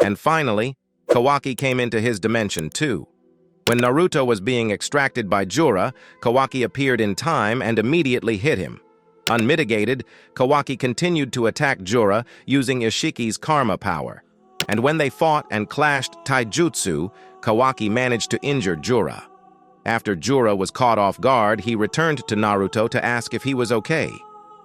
And finally, Kawaki came into his dimension too. When Naruto was being extracted by Jura, Kawaki appeared in time and immediately hit him. Unmitigated, Kawaki continued to attack Jura using Isshiki's karma power. And when they fought and clashed taijutsu, Kawaki managed to injure Jura. After Jura was caught off guard, he returned to Naruto to ask if he was okay.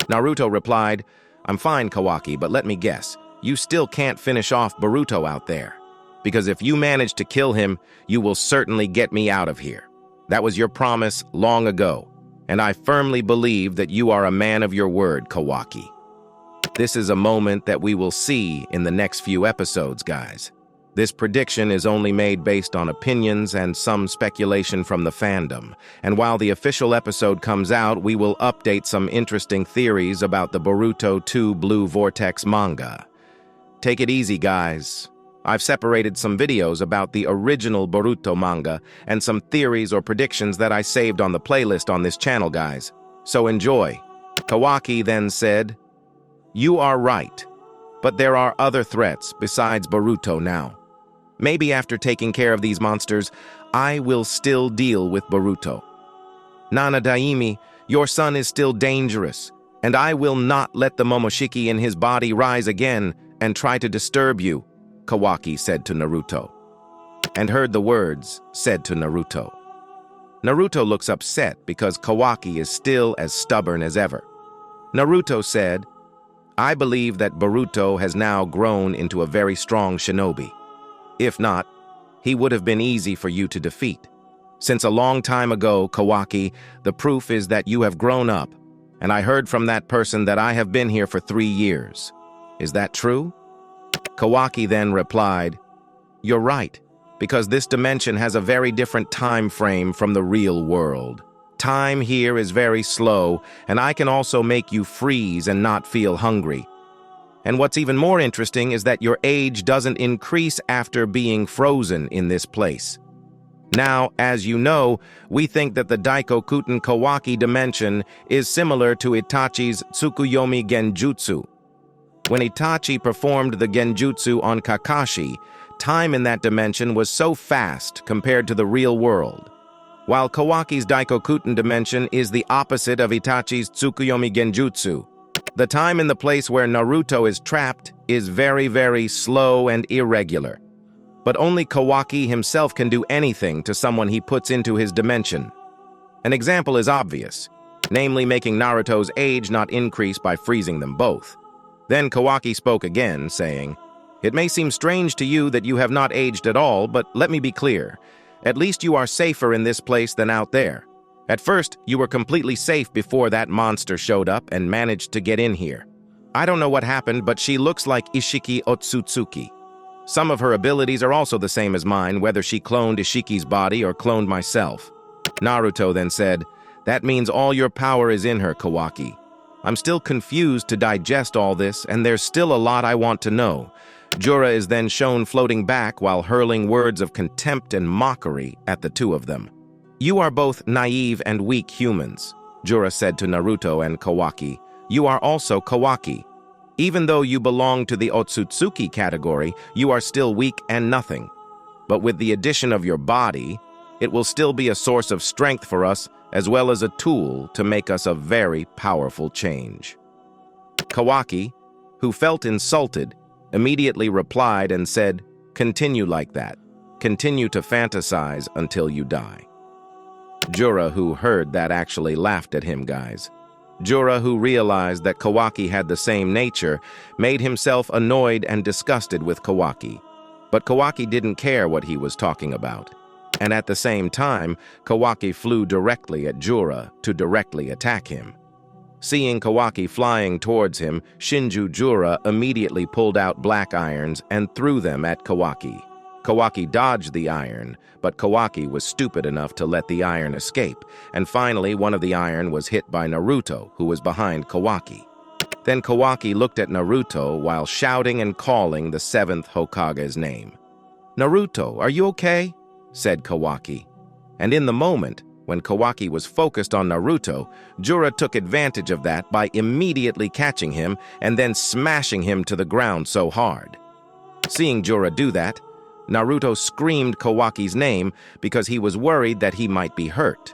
Naruto replied, "I'm fine, Kawaki, but let me guess. You still can't finish off Boruto out there. Because if you manage to kill him, you will certainly get me out of here. That was your promise long ago, and I firmly believe that you are a man of your word, Kawaki." This is a moment that we will see in the next few episodes, guys. This prediction is only made based on opinions and some speculation from the fandom, and while the official episode comes out, we will update some interesting theories about the Boruto 2 Blue Vortex manga. Take it easy, guys. I've separated some videos about the original Boruto manga and some theories or predictions that I saved on the playlist on this channel, guys. So enjoy. Kawaki then said, "You are right, but there are other threats besides Boruto now. Maybe after taking care of these monsters, I will still deal with Boruto. Nana Daimi, your son is still dangerous, and I will not let the Momoshiki in his body rise again and try to disturb you," Kawaki said to Naruto. And heard the words said to Naruto. Naruto looks upset because Kawaki is still as stubborn as ever. Naruto said, "I believe that Boruto has now grown into a very strong shinobi. If not, he would have been easy for you to defeat. Since a long time ago, Kawaki, the proof is that you have grown up, and I heard from that person that I have been here for 3 years. Is that true?" Kawaki then replied, "You're right, because this dimension has a very different time frame from the real world. Time here is very slow, and I can also make you freeze and not feel hungry. And what's even more interesting is that your age doesn't increase after being frozen in this place. Now, as you know, we think that the Daidokuten Kawaki dimension is similar to Itachi's Tsukuyomi Genjutsu. When Itachi performed the Genjutsu on Kakashi, time in that dimension was so fast compared to the real world. While Kawaki's Daidokuten dimension is the opposite of Itachi's Tsukuyomi Genjutsu. The time in the place where Naruto is trapped is very, very slow and irregular. But only Kawaki himself can do anything to someone he puts into his dimension. An example is obvious, namely making Naruto's age not increase by freezing them both. Then Kawaki spoke again, saying, "It may seem strange to you that you have not aged at all, but let me be clear. At least you are safer in this place than out there. At first, you were completely safe before that monster showed up and managed to get in here. I don't know what happened, but she looks like Isshiki Otsutsuki. Some of her abilities are also the same as mine, whether she cloned Isshiki's body or cloned myself." Naruto then said, "That means all your power is in her, Kawaki. I'm still confused to digest all this, and there's still a lot I want to know." Jura is then shown floating back while hurling words of contempt and mockery at the two of them. "You are both naive and weak humans," Jura said to Naruto and Kawaki. "You are also Kawaki. Even though you belong to the Otsutsuki category, you are still weak and nothing. But with the addition of your body, it will still be a source of strength for us as well as a tool to make us a very powerful change." Kawaki, who felt insulted, immediately replied and said, "Continue like that. Continue to fantasize until you die." Jura, who heard that, actually laughed at him, guys. Jura, who realized that Kawaki had the same nature, made himself annoyed and disgusted with Kawaki. But Kawaki didn't care what he was talking about. And at the same time, Kawaki flew directly at Jura to directly attack him. Seeing Kawaki flying towards him, Shinju Jura immediately pulled out black irons and threw them at Kawaki. Kawaki dodged the iron, but Kawaki was stupid enough to let the iron escape, and finally one of the iron was hit by Naruto, who was behind Kawaki. Then Kawaki looked at Naruto while shouting and calling the 7th Hokage's name. "Naruto, are you okay?" said Kawaki. And in the moment, when Kawaki was focused on Naruto, Jura took advantage of that by immediately catching him and then smashing him to the ground so hard. Seeing Jura do that, Naruto screamed Kawaki's name because he was worried that he might be hurt.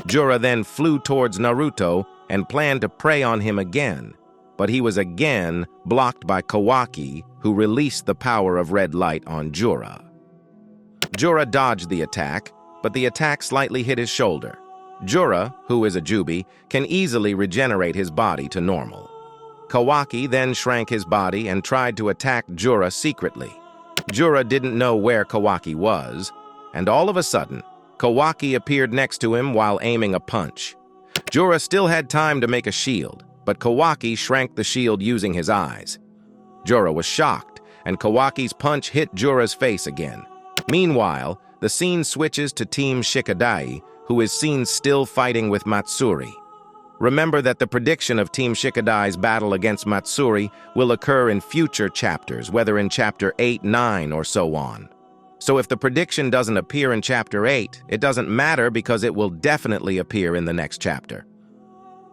Jura then flew towards Naruto and planned to prey on him again, but he was again blocked by Kawaki, who released the power of red light on Jura. Jura dodged the attack, but the attack slightly hit his shoulder. Jura, who is a Jubi, can easily regenerate his body to normal. Kawaki then shrank his body and tried to attack Jura secretly. Jura didn't know where Kawaki was, and all of a sudden, Kawaki appeared next to him while aiming a punch. Jura still had time to make a shield, but Kawaki shrank the shield using his eyes. Jura was shocked, and Kawaki's punch hit Jura's face again. Meanwhile, the scene switches to Team Shikadai, who is seen still fighting with Matsuri. Remember that the prediction of Team Shikadai's battle against Matsuri will occur in future chapters, whether in Chapter 8, 9, or so on. So if the prediction doesn't appear in Chapter 8, it doesn't matter because it will definitely appear in the next chapter.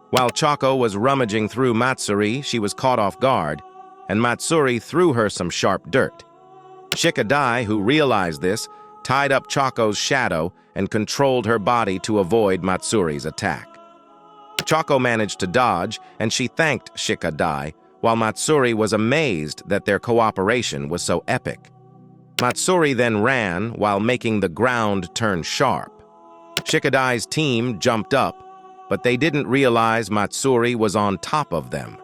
While Choco was rummaging through Matsuri, she was caught off guard, and Matsuri threw her some sharp dirt. Shikadai, who realized this, tied up Choco's shadow and controlled her body to avoid Matsuri's attack. Choco managed to dodge, and she thanked Shikadai, while Matsuri was amazed that their cooperation was so epic. Matsuri then ran while making the ground turn sharp. Shikadai's team jumped up, but they didn't realize Matsuri was on top of them.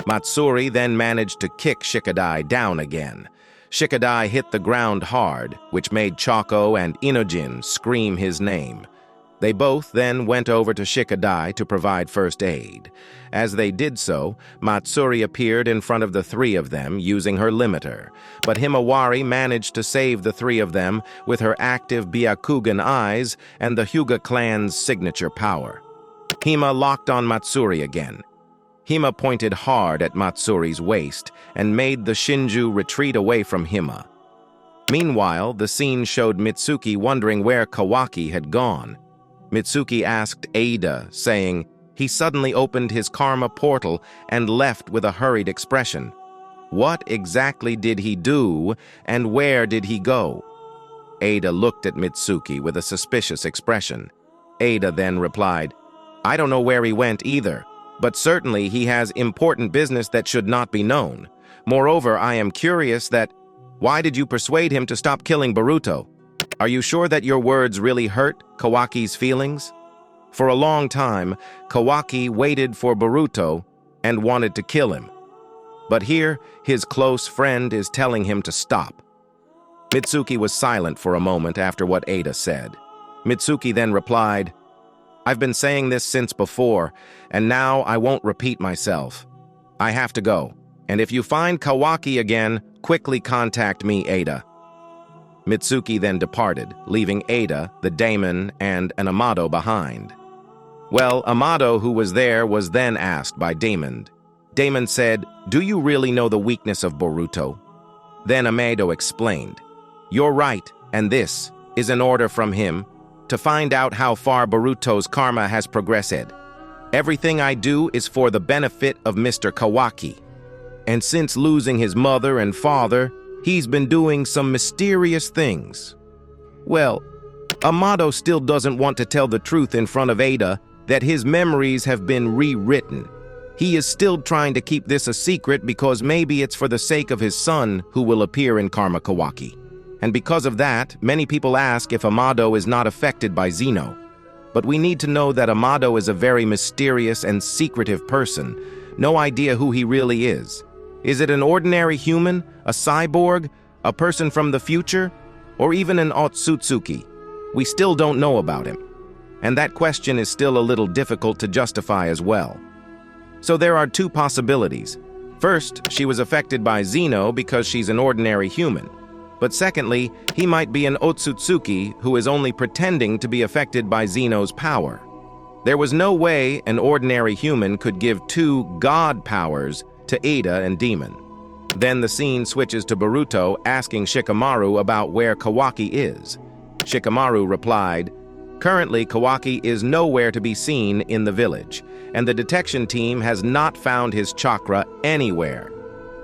Matsuri then managed to kick Shikadai down again. Shikadai hit the ground hard, which made Choco and Inojin scream his name. They both then went over to Shikadai to provide first aid. As they did so, Matsuri appeared in front of the three of them using her limiter, but Himawari managed to save the three of them with her active Byakugan eyes and the Hyuga clan's signature power. Hima locked on Matsuri again. Hima pointed hard at Matsuri's waist and made the Shinju retreat away from Hima. Meanwhile, the scene showed Mitsuki wondering where Kawaki had gone. Mitsuki asked Ada, saying, "He suddenly opened his karma portal and left with a hurried expression. What exactly did he do, and where did he go?" Ada looked at Mitsuki with a suspicious expression. Ada then replied, "I don't know where he went either, but certainly he has important business that should not be known. Moreover, I am curious that, why did you persuade him to stop killing Boruto? Are you sure that your words really hurt Kawaki's feelings?" For a long time, Kawaki waited for Boruto and wanted to kill him. But here, his close friend is telling him to stop. Mitsuki was silent for a moment after what Ada said. Mitsuki then replied, "I've been saying this since before, and now I won't repeat myself. I have to go, and if you find Kawaki again, quickly contact me, Ada." Mitsuki then departed, leaving Ada, the daemon, and an Amado behind. Well, Amado, who was there, was then asked by Daemon. Daemon said, "Do you really know the weakness of Boruto?" Then Amado explained, "You're right, and this is an order from him to find out how far Boruto's karma has progressed. Everything I do is for the benefit of Mr. Kawaki. And since losing his mother and father, he's been doing some mysterious things." Well, Amado still doesn't want to tell the truth in front of Ada that his memories have been rewritten. He is still trying to keep this a secret because maybe it's for the sake of his son who will appear in Karma Kawaki. And because of that, many people ask if Amado is not affected by Zeno. But we need to know that Amado is a very mysterious and secretive person. No idea who he really is. Is it an ordinary human, a cyborg, a person from the future, or even an Otsutsuki? We still don't know about him. And that question is still a little difficult to justify as well. So there are two possibilities. First, she was affected by Zeno because she's an ordinary human. But secondly, he might be an Otsutsuki who is only pretending to be affected by Zeno's power. There was no way an ordinary human could give two god powers to Ada and Demon. Then the scene switches to Boruto asking Shikamaru about where Kawaki is. Shikamaru replied, "Currently, Kawaki is nowhere to be seen in the village, and the detection team has not found his chakra anywhere.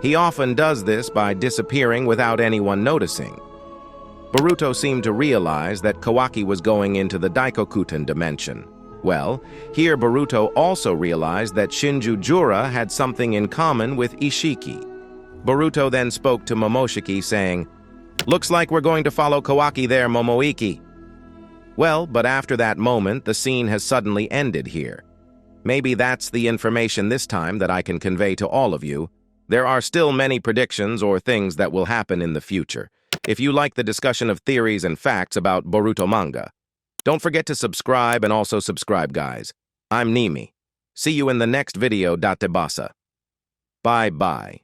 He often does this by disappearing without anyone noticing. Boruto seemed to realize that Kawaki was going into the Daidokuten dimension. Well, here Boruto also realized that Shinju Jura had something in common with Isshiki. Boruto then spoke to Momoshiki saying, "Looks like we're going to follow Kawaki there, Momoiki." Well, but after that moment, the scene has suddenly ended here. Maybe that's the information this time that I can convey to all of you. There are still many predictions or things that will happen in the future. If you like the discussion of theories and facts about Boruto manga, don't forget to subscribe and also subscribe, guys. I'm iits'Nime. See you in the next video, Datebasa. Bye-bye.